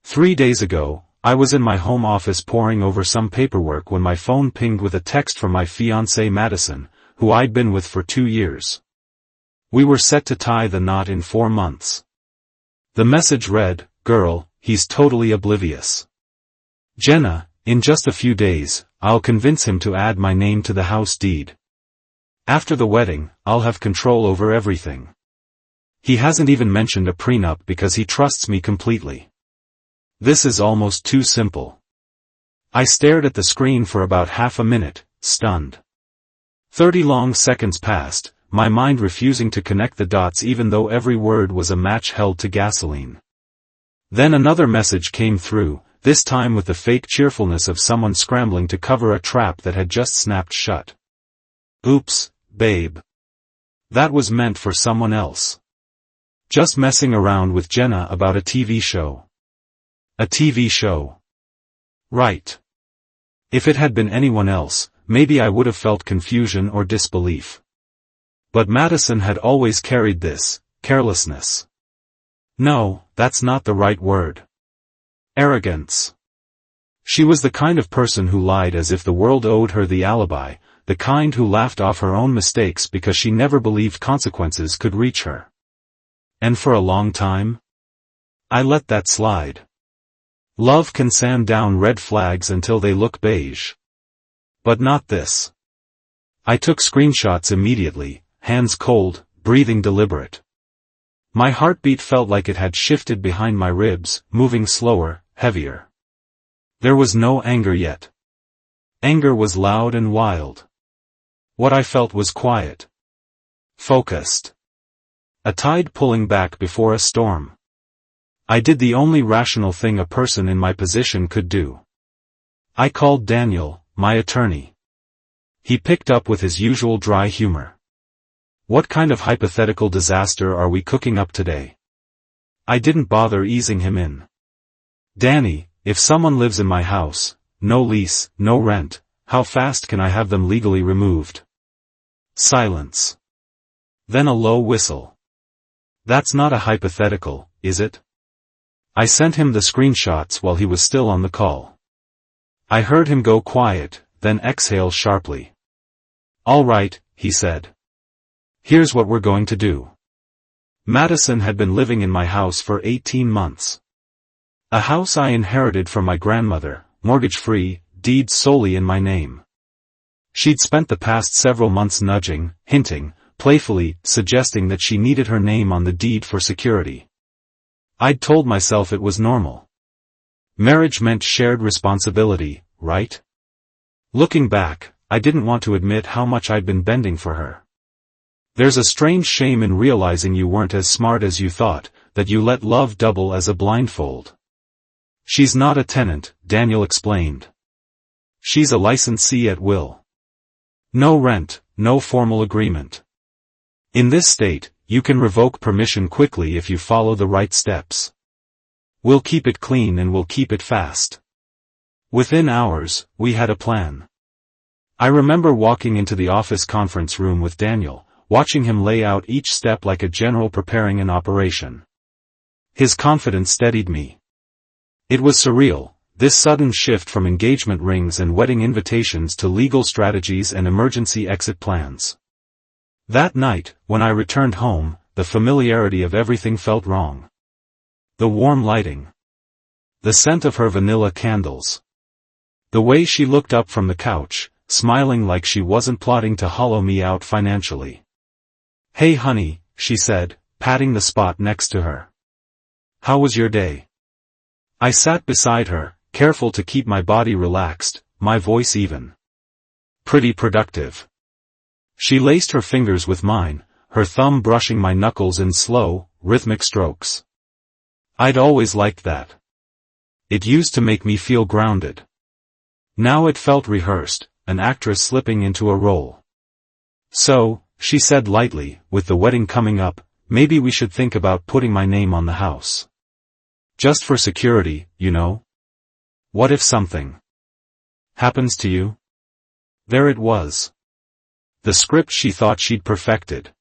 3 days ago, I was in my home office poring over some paperwork when my phone pinged with a text from my fiancée Madison, who I'd been with for 2 years. We were set to tie the knot in 4 months. The message read, "Girl, he's totally oblivious. Jenna, in just a few days, I'll convince him to add my name to the house deed. After the wedding, I'll have control over everything. He hasn't even mentioned a prenup because he trusts me completely. This is almost too simple." I stared at the screen for about half a minute, stunned. 30 long seconds passed, my mind refusing to connect the dots even though every word was a match held to gasoline. Then another message came through, this time with the fake cheerfulness of someone scrambling to cover a trap that had just snapped shut. "Oops, babe. That was meant for someone else. Just messing around with Jenna about a TV show." A TV show. Right. If it had been anyone else, maybe I would have felt confusion or disbelief. But Madison had always carried this, carelessness. No, that's not the right word. Arrogance. She was the kind of person who lied as if the world owed her the alibi, the kind who laughed off her own mistakes because she never believed consequences could reach her. And for a long time, I let that slide. Love can sand down red flags until they look beige. But not this. I took screenshots immediately, hands cold, breathing deliberate. My heartbeat felt like it had shifted behind my ribs, moving slower, heavier. There was no anger yet. Anger was loud and wild. What I felt was quiet. Focused. A tide pulling back before a storm. I did the only rational thing a person in my position could do. I called Daniel, my attorney. He picked up with his usual dry humor. "What kind of hypothetical disaster are we cooking up today?" I didn't bother easing him in. "Danny, if someone lives in my house, no lease, no rent, how fast can I have them legally removed?" Silence. Then a low whistle. "That's not a hypothetical, is it?" I sent him the screenshots while he was still on the call. I heard him go quiet, then exhale sharply. "All right," he said. "Here's what we're going to do." Madison had been living in my house for 18 months. A house I inherited from my grandmother, mortgage-free, deed solely in my name. She'd spent the past several months nudging, hinting, playfully, suggesting that she needed her name on the deed for security. I'd told myself it was normal. Marriage meant shared responsibility, right? Looking back, I didn't want to admit how much I'd been bending for her. There's a strange shame in realizing you weren't as smart as you thought, that you let love double as a blindfold. "She's not a tenant," Daniel explained. "She's a licensee at will. No rent, no formal agreement. In this state, you can revoke permission quickly if you follow the right steps. We'll keep it clean and we'll keep it fast." Within hours, we had a plan. I remember walking into the office conference room with Daniel, watching him lay out each step like a general preparing an operation. His confidence steadied me. It was surreal, this sudden shift from engagement rings and wedding invitations to legal strategies and emergency exit plans. That night, when I returned home, the familiarity of everything felt wrong. The warm lighting. The scent of her vanilla candles. The way she looked up from the couch, smiling like she wasn't plotting to hollow me out financially. "Hey honey," she said, patting the spot next to her. "How was your day?" I sat beside her, careful to keep my body relaxed, my voice even. "Pretty productive." She laced her fingers with mine, her thumb brushing my knuckles in slow, rhythmic strokes. I'd always liked that. It used to make me feel grounded. Now it felt rehearsed, an actress slipping into a role. "So," she said lightly, "with the wedding coming up, maybe we should think about putting my name on the house. Just for security, you know? What if something happens to you?" There it was. The script she thought she'd perfected.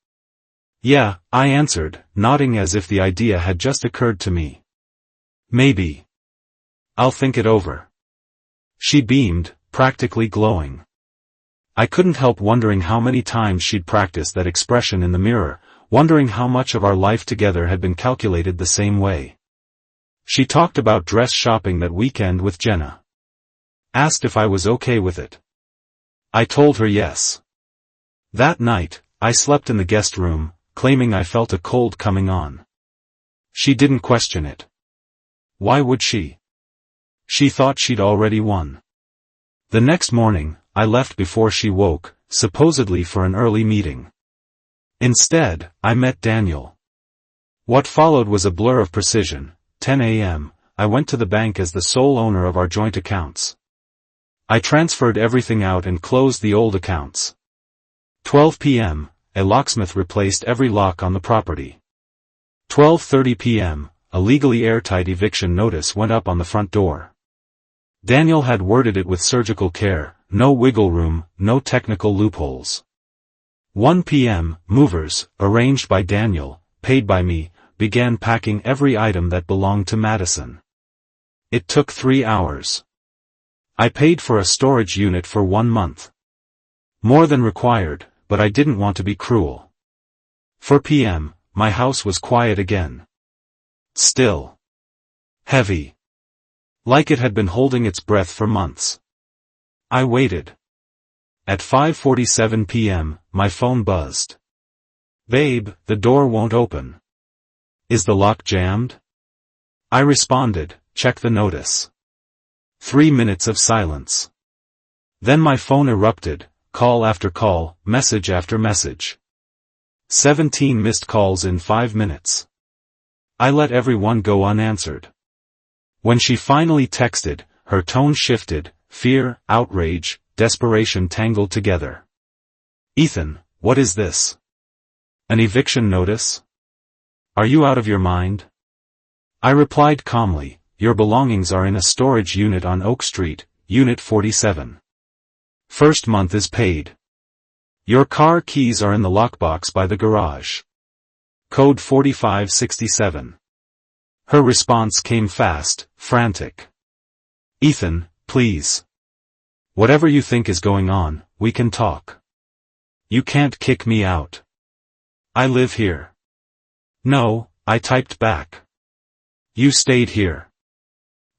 "Yeah," I answered, nodding as if the idea had just occurred to me. "Maybe. I'll think it over. She beamed, practically glowing. I couldn't help wondering how many times she'd practiced that expression in the mirror, wondering how much of our life together had been calculated the same way. She talked about dress shopping that weekend with Jenna. Asked if I was okay with it. I told her yes. That night, I slept in the guest room, claiming I felt a cold coming on. She didn't question it. Why would she? She thought she'd already won. The next morning, I left before she woke, supposedly for an early meeting. Instead, I met Daniel. What followed was a blur of precision. 10 a.m., I went to the bank as the sole owner of our joint accounts. I transferred everything out and closed the old accounts. 12 p.m., a locksmith replaced every lock on the property. 12:30 p.m., a legally airtight eviction notice went up on the front door. Daniel had worded it with surgical care, no wiggle room, no technical loopholes. 1 p.m., movers, arranged by Daniel, paid by me, began packing every item that belonged to Madison. It took 3 hours. I paid for a storage unit for 1 month. More than required, but I didn't want to be cruel. 4 p.m., my house was quiet again. Still. Heavy. Like it had been holding its breath for months. I waited. At 5:47 p.m., my phone buzzed. "Babe, the door won't open. Is the lock jammed?" I responded, "Check the notice." 3 minutes of silence. Then my phone erupted, call after call, message after message. 17 missed calls in 5 minutes. I let everyone go unanswered. When she finally texted, her tone shifted, fear, outrage, desperation tangled together. "Ethan, what is this? An eviction notice? Are you out of your mind?" I replied calmly, "Your belongings are in a storage unit on Oak Street, Unit 47. First month is paid. Your car keys are in the lockbox by the garage. Code 4567. Her response came fast, frantic. "Ethan, please. Whatever you think is going on, we can talk. You can't kick me out. I live here." "No," I typed back. "You stayed here.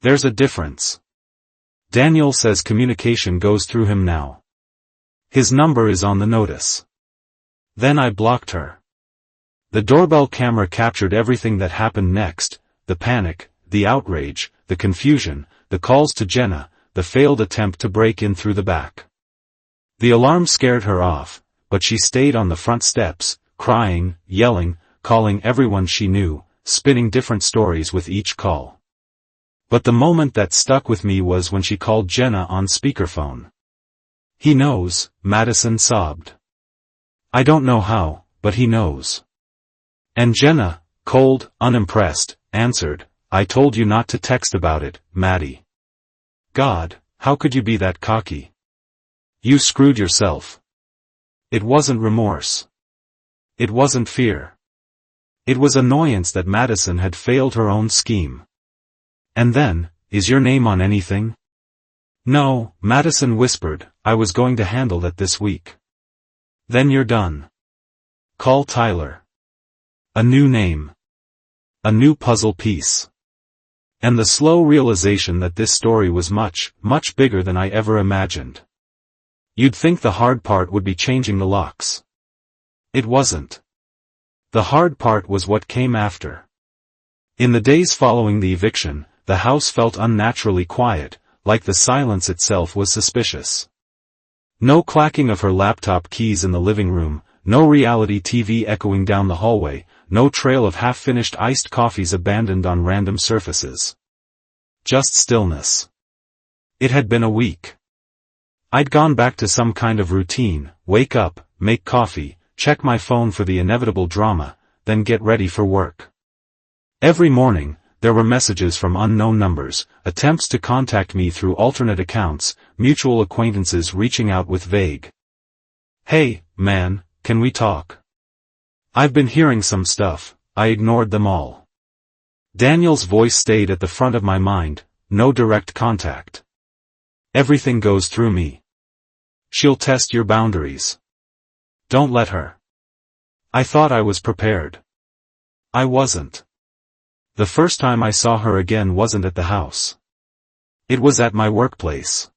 There's a difference. Daniel says communication goes through him now. His number is on the notice." Then I blocked her. The doorbell camera captured everything that happened next, the panic, the outrage, the confusion, the calls to Jenna, the failed attempt to break in through the back. The alarm scared her off, but she stayed on the front steps, crying, yelling, calling everyone she knew, spinning different stories with each call. But the moment that stuck with me was when she called Jenna on speakerphone. "He knows," Madison sobbed. "I don't know how, but he knows." And Jenna, cold, unimpressed, answered, "I told you not to text about it, Maddie. God, how could you be that cocky? You screwed yourself." It wasn't remorse. It wasn't fear. It was annoyance that Madison had failed her own scheme. And then, "Is your name on anything?" "No," Madison whispered, "I was going to handle that this week." "Then you're done. Call Tyler." A new name. A new puzzle piece. And the slow realization that this story was much, much bigger than I ever imagined. You'd think the hard part would be changing the locks. It wasn't. The hard part was what came after. In the days following the eviction, the house felt unnaturally quiet, like the silence itself was suspicious. No clacking of her laptop keys in the living room, no reality TV echoing down the hallway, no trail of half-finished iced coffees abandoned on random surfaces. Just stillness. It had been a week. I'd gone back to some kind of routine, wake up, make coffee, check my phone for the inevitable drama, then get ready for work. Every morning, there were messages from unknown numbers, attempts to contact me through alternate accounts, mutual acquaintances reaching out with vague, "Hey, man, can we talk? I've been hearing some stuff." I ignored them all. Daniel's voice stayed at the front of my mind, no direct contact. Everything goes through me. She'll test your boundaries. Don't let her. I thought I was prepared. I wasn't. The first time I saw her again wasn't at the house. It was at my workplace.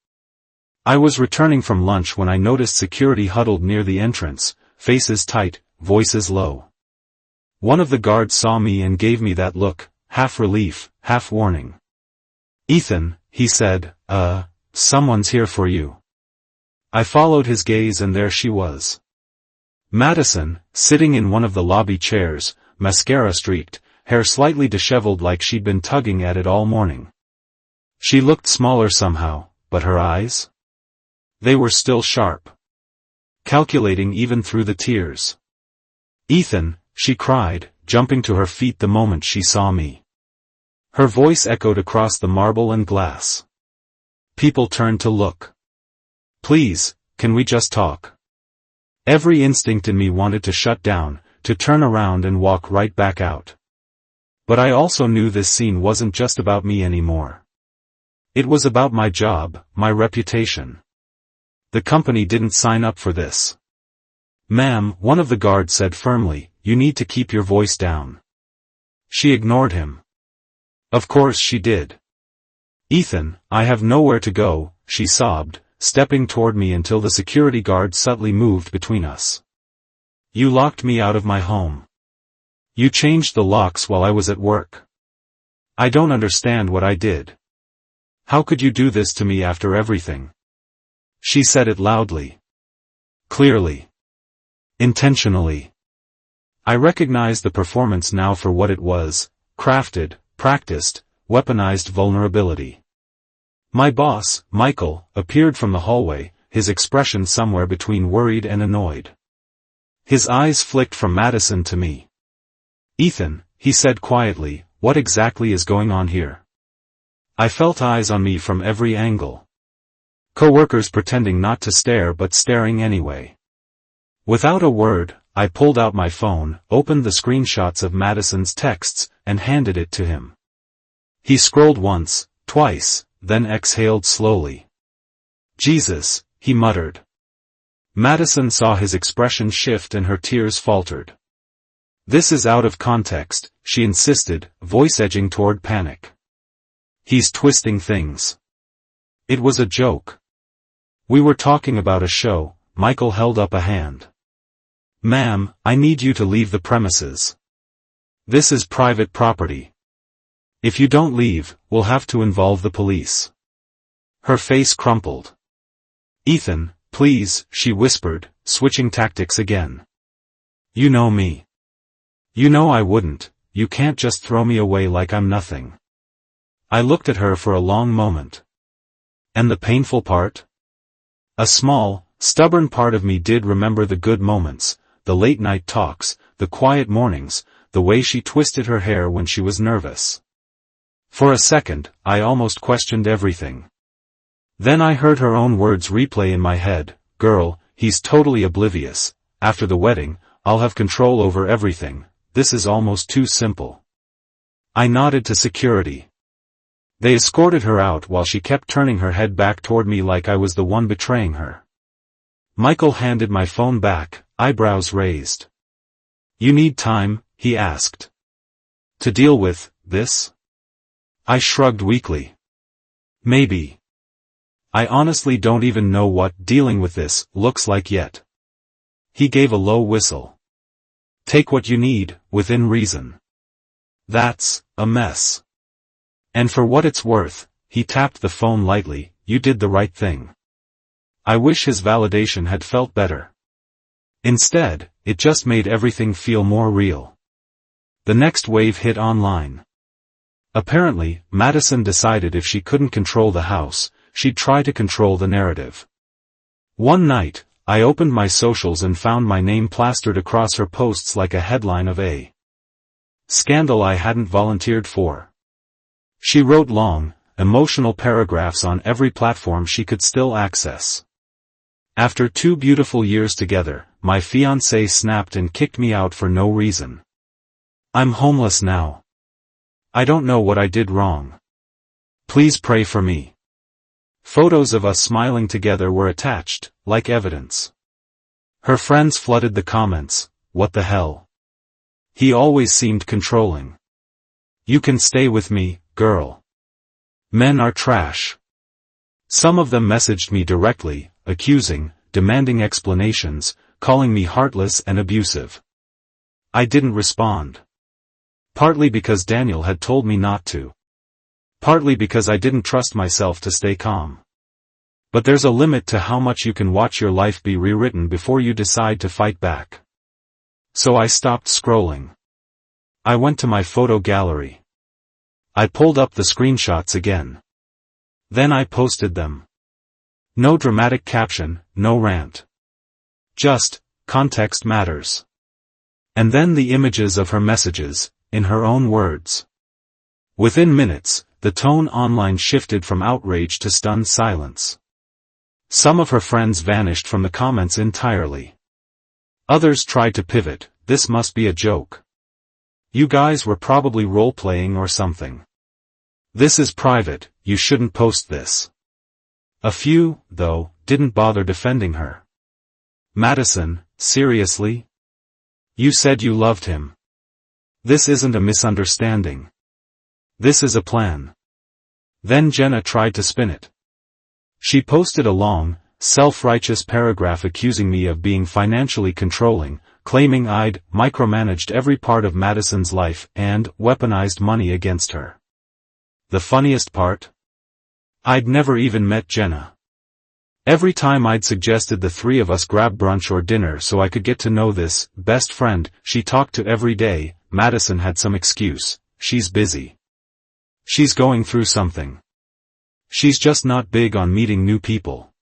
I was returning from lunch when I noticed security huddled near the entrance, faces tight, voices low. One of the guards saw me and gave me that look, half relief, half warning. "Ethan," he said, someone's here for you." I followed his gaze and there she was. Madison, sitting in one of the lobby chairs, mascara streaked, hair slightly disheveled like she'd been tugging at it all morning. She looked smaller somehow, but her eyes? They were still sharp. Calculating even through the tears. "Ethan," she cried, jumping to her feet the moment she saw me. Her voice echoed across the marble and glass. People turned to look. "Please, can we just talk?" Every instinct in me wanted to shut down, to turn around and walk right back out. But I also knew this scene wasn't just about me anymore. It was about my job, my reputation. The company didn't sign up for this. "Ma'am," one of the guards said firmly, "you need to keep your voice down." She ignored him. Of course she did. "Ethan, I have nowhere to go," she sobbed, stepping toward me until the security guard subtly moved between us. "You locked me out of my home. You changed the locks while I was at work. I don't understand what I did. How could you do this to me after everything?" She said it loudly. Clearly. Intentionally. I recognized the performance now for what it was: crafted, practiced, weaponized vulnerability. My boss, Michael, appeared from the hallway, his expression somewhere between worried and annoyed. His eyes flicked from Madison to me. "Ethan," he said quietly, "what exactly is going on here?" I felt eyes on me from every angle. Coworkers pretending not to stare but staring anyway. Without a word, I pulled out my phone, opened the screenshots of Madison's texts, and handed it to him. He scrolled once, twice, then exhaled slowly. "Jesus," he muttered. Madison saw his expression shift and her tears faltered. "This is out of context," she insisted, voice edging toward panic. "He's twisting things. It was a joke. We were talking about a show." Michael held up a hand. "Ma'am, I need you to leave the premises. This is private property. If you don't leave, we'll have to involve the police." Her face crumpled. "Ethan, please," she whispered, switching tactics again. "You know me. You know I wouldn't. You can't just throw me away like I'm nothing." I looked at her for a long moment. And the painful part? A small, stubborn part of me did remember the good moments, the late-night talks, the quiet mornings, the way she twisted her hair when she was nervous. For a second, I almost questioned everything. Then I heard her own words replay in my head: "Girl, he's totally oblivious. After the wedding, I'll have control over everything. This is almost too simple." I nodded to security. They escorted her out while she kept turning her head back toward me like I was the one betraying her. Michael handed my phone back, eyebrows raised. "You need time," he asked. "To deal with this?" I shrugged weakly. "Maybe. I honestly don't even know what dealing with this looks like yet." He gave a low whistle. "Take what you need, within reason. That's a mess. And for what it's worth," he tapped the phone lightly, "you did the right thing." I wish his validation had felt better. Instead, it just made everything feel more real. The next wave hit online. Apparently, Madison decided if she couldn't control the house, she'd try to control the narrative. One night, I opened my socials and found my name plastered across her posts like a headline of a scandal I hadn't volunteered for. She wrote long, emotional paragraphs on every platform she could still access. After 2 beautiful years together, my fiancé snapped and kicked me out for no reason. I'm homeless now. I don't know what I did wrong. Please pray for me. Photos of us smiling together were attached, like evidence. Her friends flooded the comments. What the hell? He always seemed controlling. You can stay with me, girl. Men are trash. Some of them messaged me directly, accusing, demanding explanations, calling me heartless and abusive. I didn't respond. Partly because Daniel had told me not to. Partly because I didn't trust myself to stay calm. But there's a limit to how much you can watch your life be rewritten before you decide to fight back. So I stopped scrolling. I went to my photo gallery. I pulled up the screenshots again. Then I posted them. No dramatic caption, no rant. Just, context matters. And then the images of her messages, in her own words. Within minutes, the tone online shifted from outrage to stunned silence. Some of her friends vanished from the comments entirely. Others tried to pivot. This must be a joke. You guys were probably role-playing or something. This is private, you shouldn't post this. A few, though, didn't bother defending her. Madison, seriously? You said you loved him. This isn't a misunderstanding. This is a plan. Then Jenna tried to spin it. She posted a long, self-righteous paragraph accusing me of being financially controlling, claiming I'd micromanaged every part of Madison's life and weaponized money against her. The funniest part? I'd never even met Jenna. Every time I'd suggested the three of us grab brunch or dinner so I could get to know this best friend she talked to every day, Madison had some excuse. She's busy. She's going through something. She's just not big on meeting new people.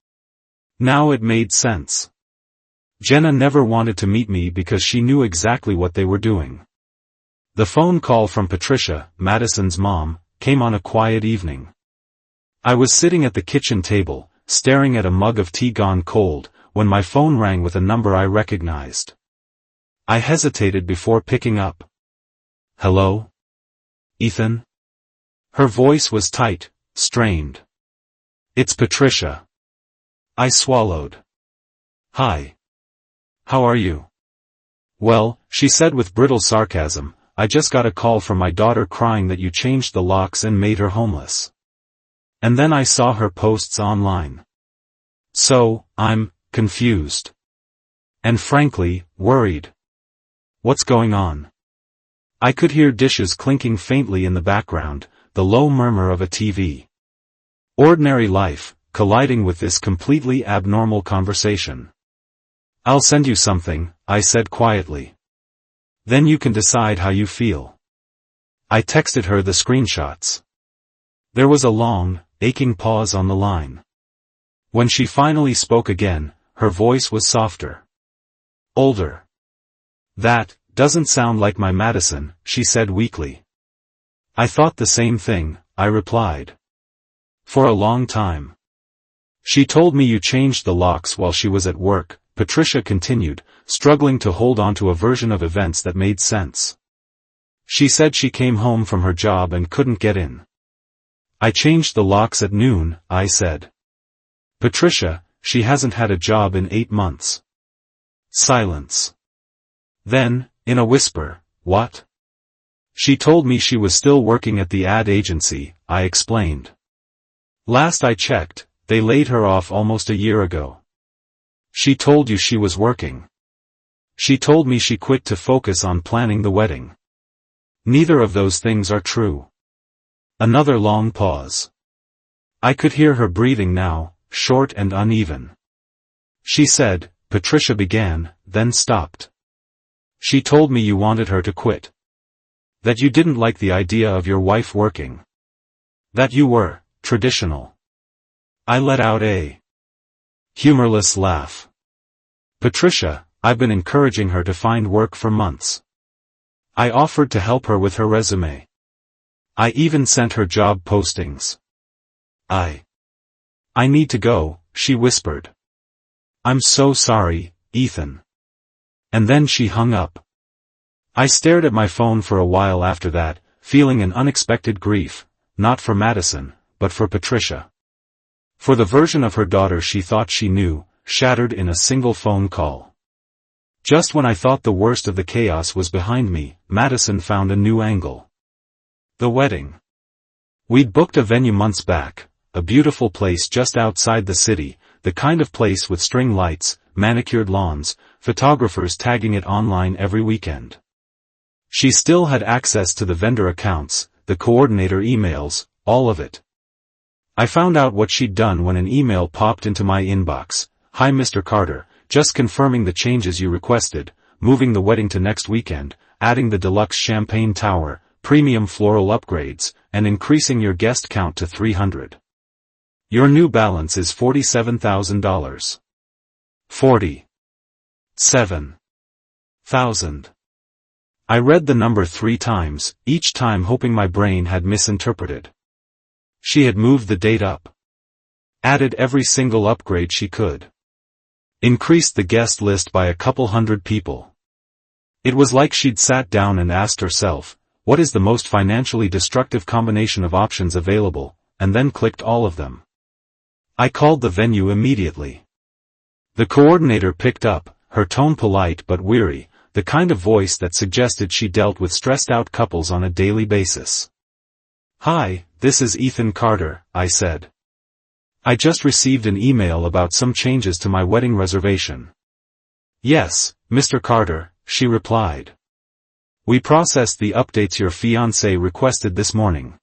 Now it made sense. Jenna never wanted to meet me because she knew exactly what they were doing. The phone call from Patricia, Madison's mom, came on a quiet evening. I was sitting at the kitchen table, staring at a mug of tea gone cold, when my phone rang with a number I recognized. I hesitated before picking up. Hello? Ethan? Her voice was tight, strained. It's Patricia. I swallowed. Hi. How are you? Well, she said with brittle sarcasm, I just got a call from my daughter crying that you changed the locks and made her homeless. And then I saw her posts online. So, I'm confused. And frankly, worried. What's going on? I could hear dishes clinking faintly in the background, the low murmur of a TV. Ordinary life, colliding with this completely abnormal conversation. I'll send you something, I said quietly. Then you can decide how you feel. I texted her the screenshots. There was a long, aching pause on the line. When she finally spoke again, her voice was softer. Older. That doesn't sound like my Madison, she said weakly. I thought the same thing, I replied. For a long time. She told me you changed the locks while she was at work, Patricia continued, struggling to hold on to a version of events that made sense. She said she came home from her job and couldn't get in. I changed the locks at noon, I said. Patricia, she hasn't had a job in 8 months. Silence. Then, in a whisper, what? She told me she was still working at the ad agency, I explained. Last I checked, they laid her off almost a year ago. She told you she was working. She told me she quit to focus on planning the wedding. Neither of those things are true. Another long pause. I could hear her breathing now, short and uneven. She said, Patricia began, then stopped. She told me you wanted her to quit. That you didn't like the idea of your wife working. That you were traditional. I let out a humorless laugh. Patricia, I've been encouraging her to find work for months. I offered to help her with her resume. I even sent her job postings. I need to go, she whispered. I'm so sorry, Ethan. And then she hung up. I stared at my phone for a while after that, feeling an unexpected grief, not for Madison, but for Patricia. For the version of her daughter she thought she knew, shattered in a single phone call. Just when I thought the worst of the chaos was behind me, Madison found a new angle. The wedding. We'd booked a venue months back, a beautiful place just outside the city, the kind of place with string lights, manicured lawns, photographers tagging it online every weekend. She still had access to the vendor accounts, the coordinator emails, all of it. I found out what she'd done when an email popped into my inbox. "Hi Mr. Carter, just confirming the changes you requested, moving the wedding to next weekend, adding the deluxe champagne tower, premium floral upgrades, and increasing your guest count to 300. Your new balance is $47,000. 47,000. I read the number 3 times, each time hoping my brain had misinterpreted. She had moved the date up. Added every single upgrade she could. Increased the guest list by a couple hundred people. It was like she'd sat down and asked herself, what is the most financially destructive combination of options available, and then clicked all of them. I called the venue immediately. The coordinator picked up, her tone polite but weary, the kind of voice that suggested she dealt with stressed-out couples on a daily basis. "Hi, this is Ethan Carter," I said. "I just received an email about some changes to my wedding reservation." "Yes, Mr. Carter," she replied. "We processed the updates your fiancée requested this morning."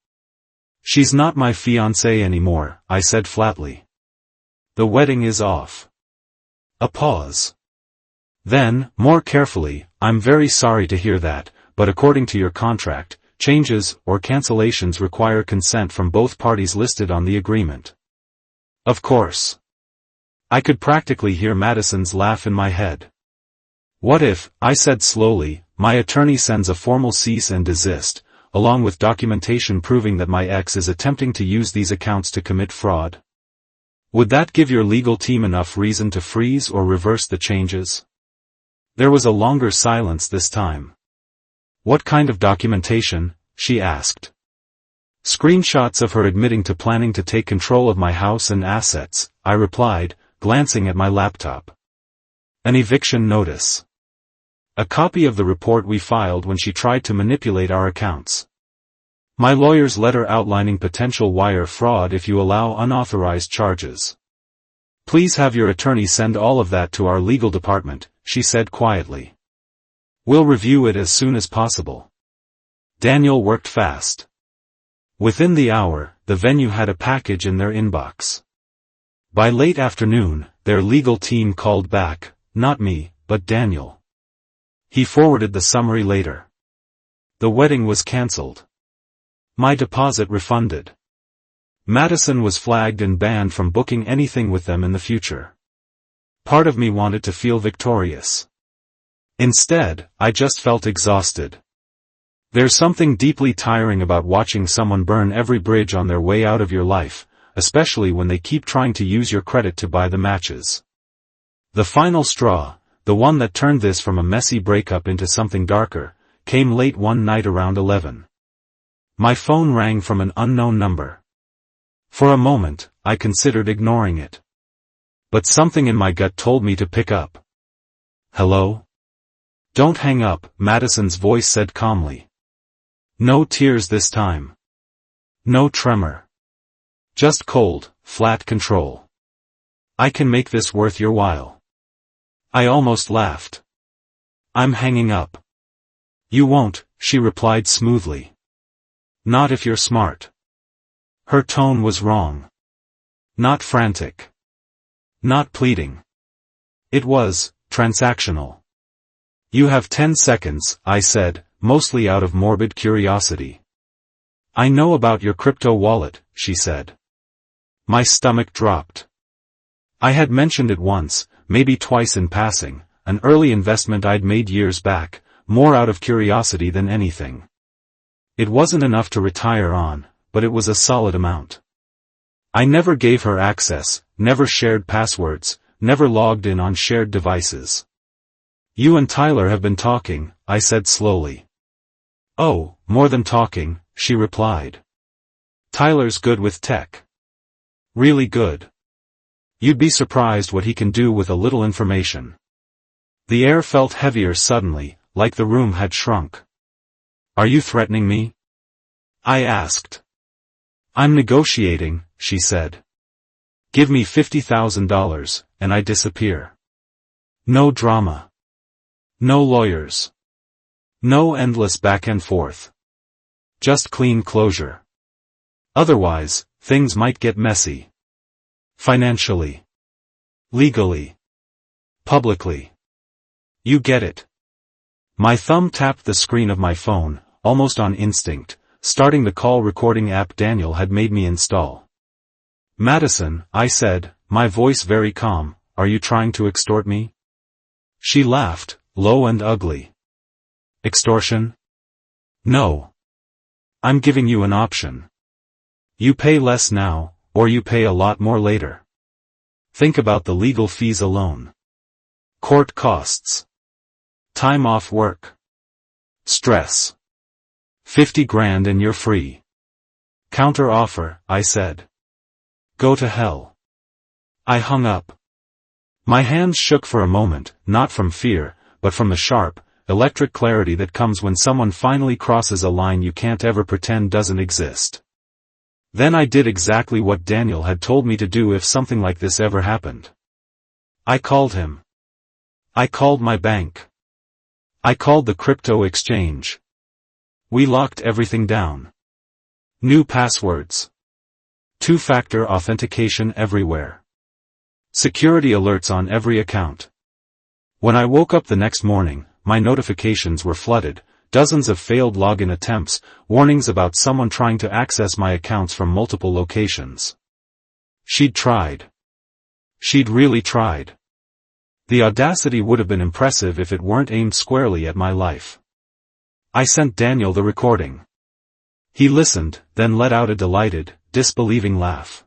"She's not my fiancée anymore," I said flatly. "The wedding is off." A pause. Then, more carefully, "I'm very sorry to hear that, but according to your contract, changes or cancellations require consent from both parties listed on the agreement." Of course. I could practically hear Madison's laugh in my head. "What if," I said slowly, "my attorney sends a formal cease and desist, along with documentation proving that my ex is attempting to use these accounts to commit fraud? Would that give your legal team enough reason to freeze or reverse the changes?" There was a longer silence this time. "What kind of documentation?" she asked. "Screenshots of her admitting to planning to take control of my house and assets," I replied, glancing at my laptop. "An eviction notice. A copy of the report we filed when she tried to manipulate our accounts. My lawyer's letter outlining potential wire fraud if you allow unauthorized charges. Please have your attorney send all of that to our legal department," she said quietly. "We'll review it as soon as possible." Daniel worked fast. Within the hour, the venue had a package in their inbox. By late afternoon, their legal team called back, not me, but Daniel. He forwarded the summary later. The wedding was cancelled. My deposit refunded. Madison was flagged and banned from booking anything with them in the future. Part of me wanted to feel victorious. Instead, I just felt exhausted. There's something deeply tiring about watching someone burn every bridge on their way out of your life, especially when they keep trying to use your credit to buy the matches. The final straw, the one that turned this from a messy breakup into something darker, came late one night around 11. My phone rang from an unknown number. For a moment, I considered ignoring it. But something in my gut told me to pick up. "Hello?" "Don't hang up," Madison's voice said calmly. No tears this time. No tremor. Just cold, flat control. "I can make this worth your while." I almost laughed. "I'm hanging up." "You won't," she replied smoothly. "Not if you're smart." Her tone was wrong. Not frantic. Not pleading. It was transactional. "You have 10 seconds, I said, mostly out of morbid curiosity. "I know about your crypto wallet," she said. My stomach dropped. I had mentioned it once, maybe twice in passing, an early investment I'd made years back, more out of curiosity than anything. It wasn't enough to retire on, but it was a solid amount. I never gave her access, never shared passwords, never logged in on shared devices. "You and Tyler have been talking," I said slowly. "Oh, more than talking," she replied. Tyler's good with tech. Really good. You'd be surprised what he can do with a little information. The air felt heavier suddenly, like the room had shrunk. Are you threatening me? I asked. I'm negotiating, she said. Give me $50,000, and I disappear. No drama. No lawyers. No endless back and forth. Just clean closure. Otherwise, things might get messy. Financially. Legally. Publicly. You get it. My thumb tapped the screen of my phone, almost on instinct, starting the call recording app Daniel had made me install. Madison, I said, my voice very calm, are you trying to extort me? She laughed, low and ugly. Extortion? No. I'm giving you an option. You pay less now, or you pay a lot more later. Think about the legal fees alone. Court costs. Time off work. Stress. 50 grand and you're free. Counter offer, I said. Go to hell. I hung up. My hands shook for a moment, not from fear, but from the sharp, electric clarity that comes when someone finally crosses a line you can't ever pretend doesn't exist. Then I did exactly what Daniel had told me to do if something like this ever happened. I called him. I called my bank. I called the crypto exchange. We locked everything down. New passwords. Two-factor authentication everywhere. Security alerts on every account. When I woke up the next morning, my notifications were flooded, dozens of failed login attempts, warnings about someone trying to access my accounts from multiple locations. She'd tried. She'd really tried. The audacity would have been impressive if it weren't aimed squarely at my life. I sent Daniel the recording. He listened, then let out a delighted, disbelieving laugh.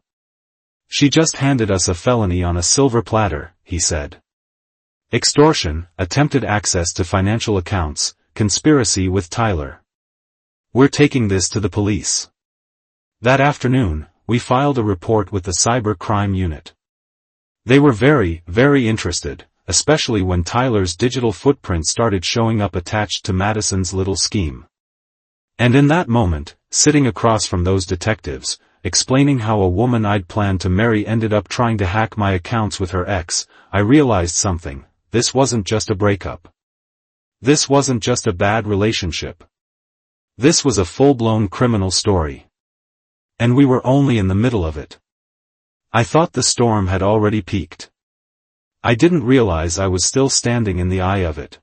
She just handed us a felony on a silver platter, he said. Extortion, attempted access to financial accounts, conspiracy with Tyler. We're taking this to the police. That afternoon, we filed a report with the cyber crime unit. They were very, very interested, especially when Tyler's digital footprint started showing up attached to Madison's little scheme. And in that moment, sitting across from those detectives, explaining how a woman I'd planned to marry ended up trying to hack my accounts with her ex, I realized something. This wasn't just a breakup. This wasn't just a bad relationship. This was a full-blown criminal story. And we were only in the middle of it. I thought the storm had already peaked. I didn't realize I was still standing in the eye of it.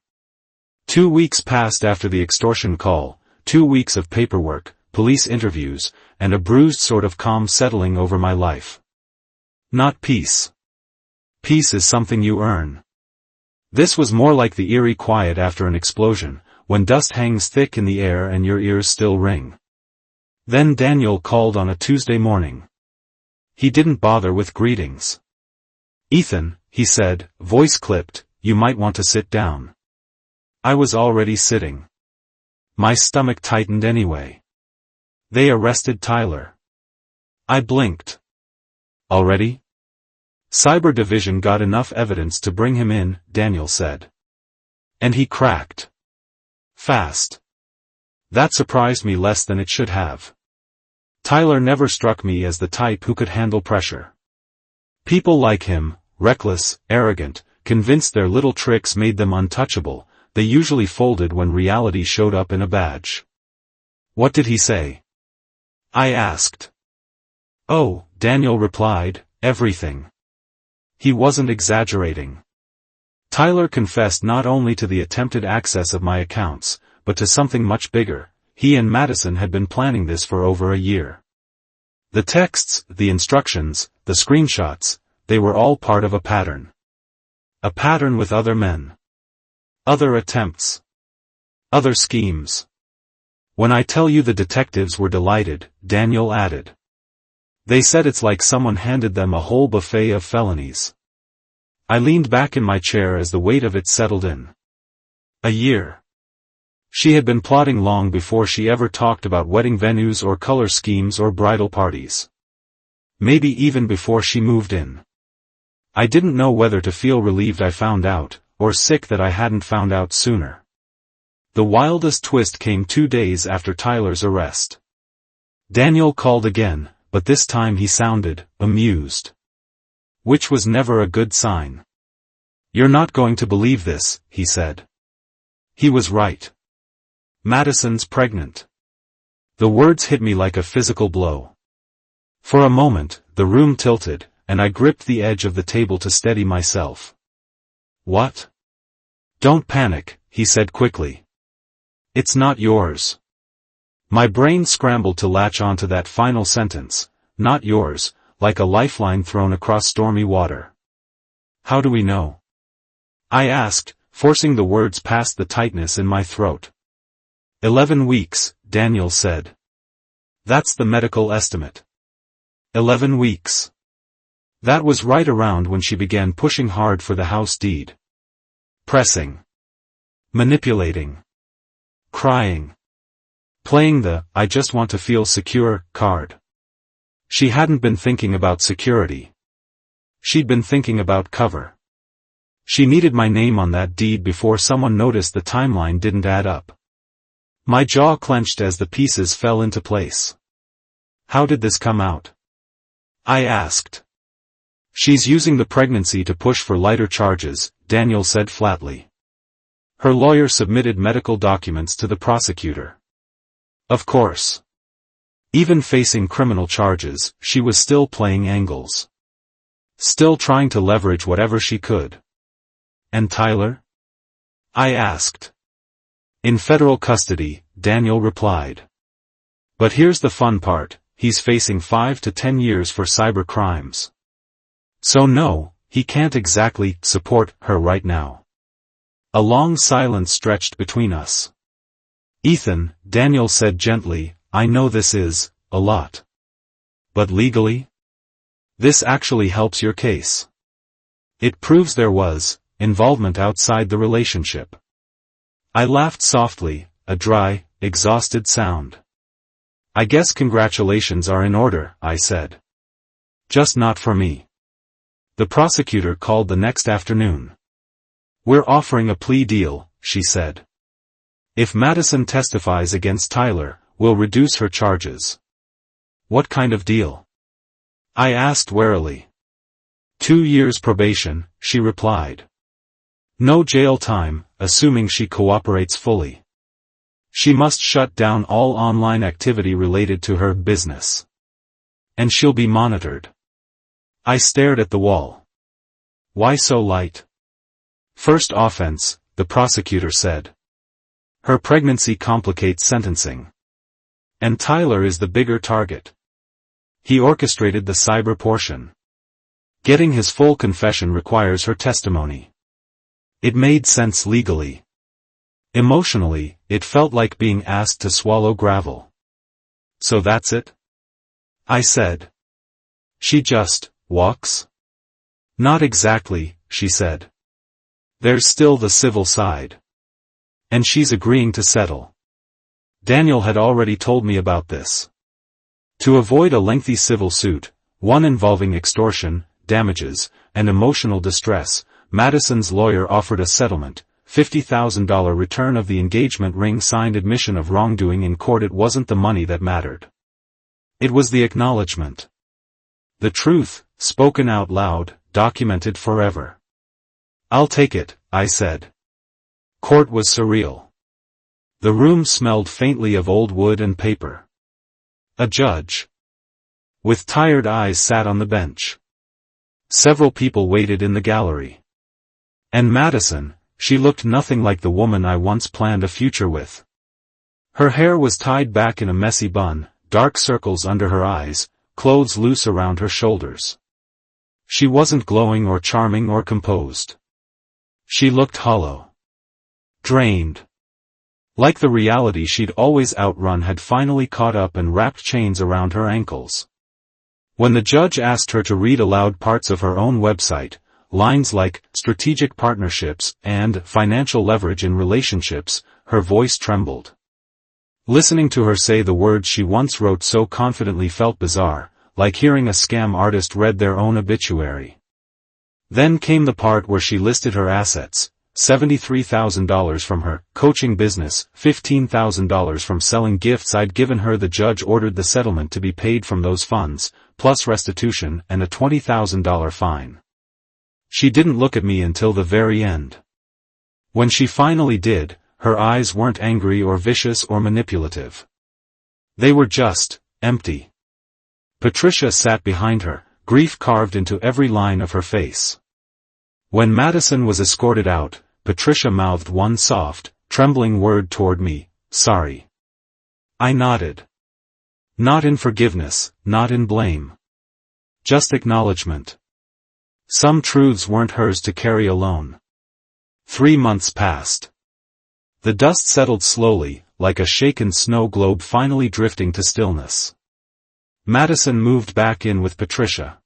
2 weeks passed after the extortion call, 2 weeks of paperwork, police interviews, and a bruised sort of calm settling over my life. Not peace. Peace is something you earn. This was more like the eerie quiet after an explosion, when dust hangs thick in the air and your ears still ring. Then Daniel called on a Tuesday morning. He didn't bother with greetings. Ethan, he said, voice clipped, you might want to sit down. I was already sitting. My stomach tightened anyway. They arrested Tyler. I blinked. Already? Cyber Division got enough evidence to bring him in, Daniel said. And he cracked. Fast. That surprised me less than it should have. Tyler never struck me as the type who could handle pressure. People like him, reckless, arrogant, convinced their little tricks made them untouchable, they usually folded when reality showed up in a badge. What did he say? I asked. Oh, Daniel replied, everything. He wasn't exaggerating. Tyler confessed not only to the attempted access of my accounts, but to something much bigger. He and Madison had been planning this for over a year. The texts, the instructions, the screenshots, they were all part of a pattern. A pattern with other men. Other attempts. Other schemes. When I tell you the detectives were delighted, Daniel added. They said it's like someone handed them a whole buffet of felonies. I leaned back in my chair as the weight of it settled in. A year. She had been plotting long before she ever talked about wedding venues or color schemes or bridal parties. Maybe even before she moved in. I didn't know whether to feel relieved I found out, or sick that I hadn't found out sooner. The wildest twist came 2 days after Tyler's arrest. Daniel called again, but this time he sounded amused. Which was never a good sign. "You're not going to believe this," he said. He was right. Madison's pregnant. The words hit me like a physical blow. For a moment, the room tilted, and I gripped the edge of the table to steady myself. "What?" "Don't panic," he said quickly. "It's not yours." My brain scrambled to latch onto that final sentence, "not yours," like a lifeline thrown across stormy water. "How do we know?" I asked, forcing the words past the tightness in my throat. 11 weeks, Daniel said. "That's the medical estimate." 11 weeks. That was right around when she began pushing hard for the house deed. Pressing. Manipulating. Crying. Playing the "I just want to feel secure" card. She hadn't been thinking about security. She'd been thinking about cover. She needed my name on that deed before someone noticed the timeline didn't add up. My jaw clenched as the pieces fell into place. "How did this come out?" I asked. "She's using the pregnancy to push for lighter charges," Daniel said flatly. Her lawyer submitted medical documents to the prosecutor. Of course. Even facing criminal charges, she was still playing angles. Still trying to leverage whatever she could. "And Tyler?" I asked. "In federal custody," Daniel replied. "But here's the fun part, he's facing 5 to 10 years for cyber crimes. So no, he can't exactly support her right now." A long silence stretched between us. "Ethan," Daniel said gently, "I know this is a lot. But legally? This actually helps your case. It proves there was involvement outside the relationship." I laughed softly, a dry, exhausted sound. "I guess congratulations are in order," I said. "Just not for me." The prosecutor called the next afternoon. "We're offering a plea deal," she said. "If Madison testifies against Tyler, we'll reduce her charges." "What kind of deal?" I asked warily. 2 years probation, she replied. No jail time, assuming she cooperates fully. She must shut down all online activity related to her business. And she'll be monitored. I stared at the wall. "Why so light?" "First offense," the prosecutor said. "Her pregnancy complicates sentencing. And Tyler is the bigger target. He orchestrated the cyber portion. Getting his full confession requires her testimony." It made sense legally. Emotionally, it felt like being asked to swallow gravel. "So that's it?" I said. "She just walks?" "Not exactly," she said. "There's still the civil side. And she's agreeing to settle." Daniel had already told me about this. To avoid a lengthy civil suit, one involving extortion, damages, and emotional distress, Madison's lawyer offered a settlement, $50,000 return of the engagement ring, signed admission of wrongdoing in court. It wasn't the money that mattered. It was the acknowledgement. The truth, spoken out loud, documented forever. "I'll take it," I said. Court was surreal. The room smelled faintly of old wood and paper. A judge, with tired eyes, sat on the bench. Several people waited in the gallery. And Madison, she looked nothing like the woman I once planned a future with. Her hair was tied back in a messy bun, dark circles under her eyes, clothes loose around her shoulders. She wasn't glowing or charming or composed. She looked hollow. Drained. Like the reality she'd always outrun had finally caught up and wrapped chains around her ankles. When the judge asked her to read aloud parts of her own website, lines like strategic partnerships and financial leverage in relationships, her voice trembled. Listening to her say the words she once wrote so confidently felt bizarre, like hearing a scam artist read their own obituary. Then came the part where she listed her assets: $73,000 from her coaching business, $15,000 from selling gifts I'd given her. The judge ordered the settlement to be paid from those funds, plus restitution and a $20,000 fine. She didn't look at me until the very end. When she finally did, her eyes weren't angry or vicious or manipulative. They were just empty. Patricia sat behind her, grief carved into every line of her face. When Madison was escorted out, Patricia mouthed one soft, trembling word toward me: "Sorry." I nodded. Not in forgiveness, not in blame. Just acknowledgement. Some truths weren't hers to carry alone. 3 months passed. The dust settled slowly, like a shaken snow globe finally drifting to stillness. Madison moved back in with Patricia.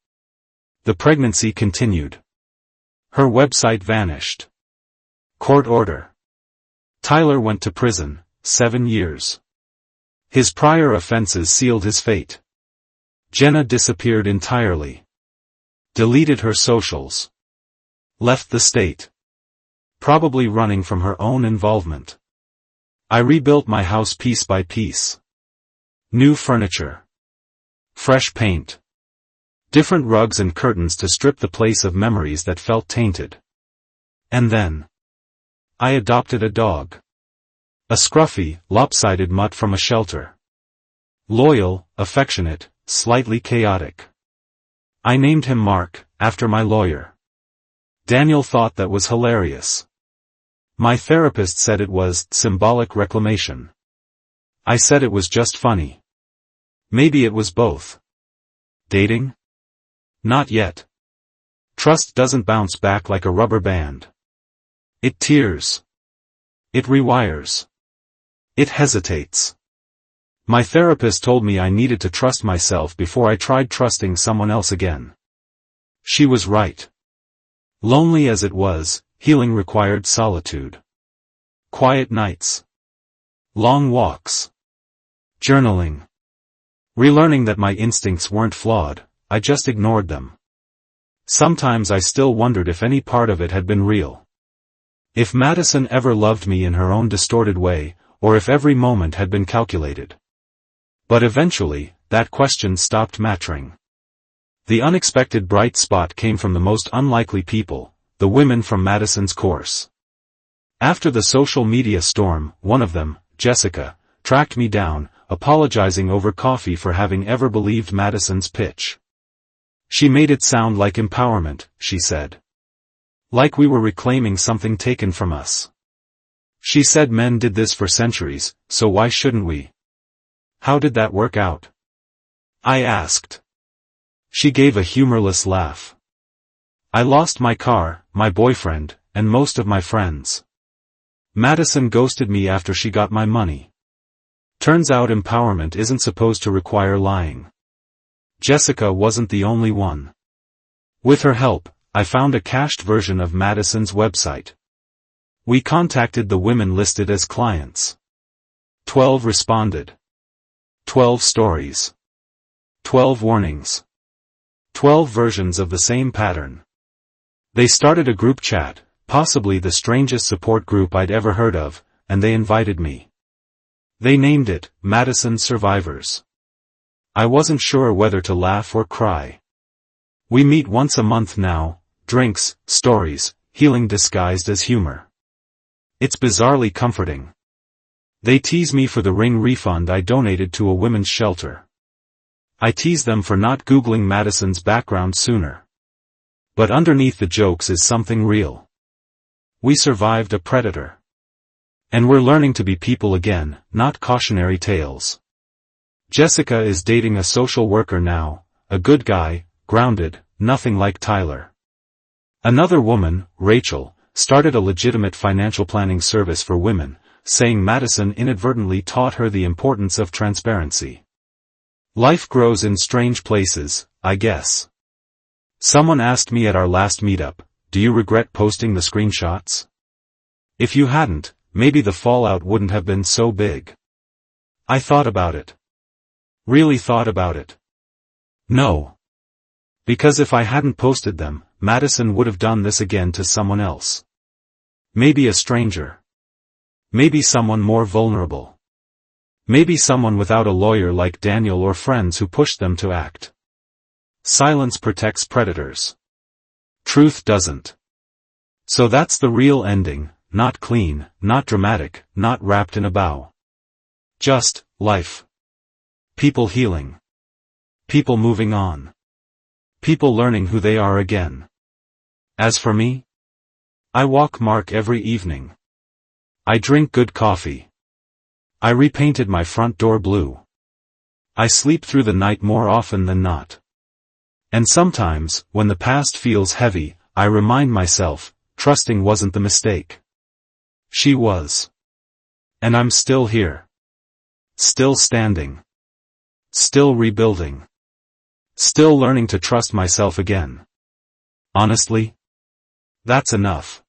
The pregnancy continued. Her website vanished. Court order. Tyler went to prison, 7 years. His prior offenses sealed his fate. Jenna disappeared entirely. Deleted her socials. Left the state. Probably running from her own involvement. I rebuilt my house piece by piece. New furniture. Fresh paint. Different rugs and curtains to strip the place of memories that felt tainted. And then I adopted a dog. A scruffy, lopsided mutt from a shelter. Loyal, affectionate, slightly chaotic. I named him Mark, after my lawyer. Daniel thought that was hilarious. My therapist said it was symbolic reclamation. I said it was just funny. Maybe it was both. Dating? Not yet. Trust doesn't bounce back like a rubber band. It tears. It rewires. It hesitates. My therapist told me I needed to trust myself before I tried trusting someone else again. She was right. Lonely as it was, healing required solitude. Quiet nights. Long walks. Journaling. Relearning that my instincts weren't flawed, I just ignored them. Sometimes I still wondered if any part of it had been real. If Madison ever loved me in her own distorted way, or if every moment had been calculated. But eventually, that question stopped mattering. The unexpected bright spot came from the most unlikely people, the women from Madison's course. After the social media storm, one of them, Jessica, tracked me down, apologizing over coffee for having ever believed Madison's pitch. She made it sound like empowerment, she said. Like we were reclaiming something taken from us. She said men did this for centuries, so why shouldn't we? How did that work out? I asked. She gave a humorless laugh. I lost my car, my boyfriend, and most of my friends. Madison ghosted me after she got my money. Turns out empowerment isn't supposed to require lying. Jessica wasn't the only one. With her help, I found a cached version of Madison's website. We contacted the women listed as clients. 12 responded. 12 stories. 12 warnings. 12 versions of the same pattern. They started a group chat, possibly the strangest support group I'd ever heard of, and they invited me. They named it, Madison Survivors. I wasn't sure whether to laugh or cry. We meet once a month now, drinks, stories, healing disguised as humor. It's bizarrely comforting. They tease me for the ring refund I donated to a women's shelter. I tease them for not Googling Madison's background sooner. But underneath the jokes is something real. We survived a predator. And we're learning to be people again, not cautionary tales. Jessica is dating a social worker now, a good guy, grounded, nothing like Tyler. Another woman, Rachel, started a legitimate financial planning service for women, saying Madison inadvertently taught her the importance of transparency. Life grows in strange places, I guess. Someone asked me at our last meetup, "Do you regret posting the screenshots?" If you hadn't, maybe the fallout wouldn't have been so big. I thought about it. Really thought about it. No. Because if I hadn't posted them, Madison would have done this again to someone else. Maybe a stranger. Maybe someone more vulnerable. Maybe someone without a lawyer like Daniel or friends who pushed them to act. Silence protects predators. Truth doesn't. So that's the real ending, not clean, not dramatic, not wrapped in a bow. Just, life. People healing. People moving on. People learning who they are again. As for me? I walk Mark every evening. I drink good coffee. I repainted my front door blue. I sleep through the night more often than not. And sometimes, when the past feels heavy, I remind myself, trusting wasn't the mistake. She was. And I'm still here. Still standing. Still rebuilding. Still learning to trust myself again. Honestly? That's enough.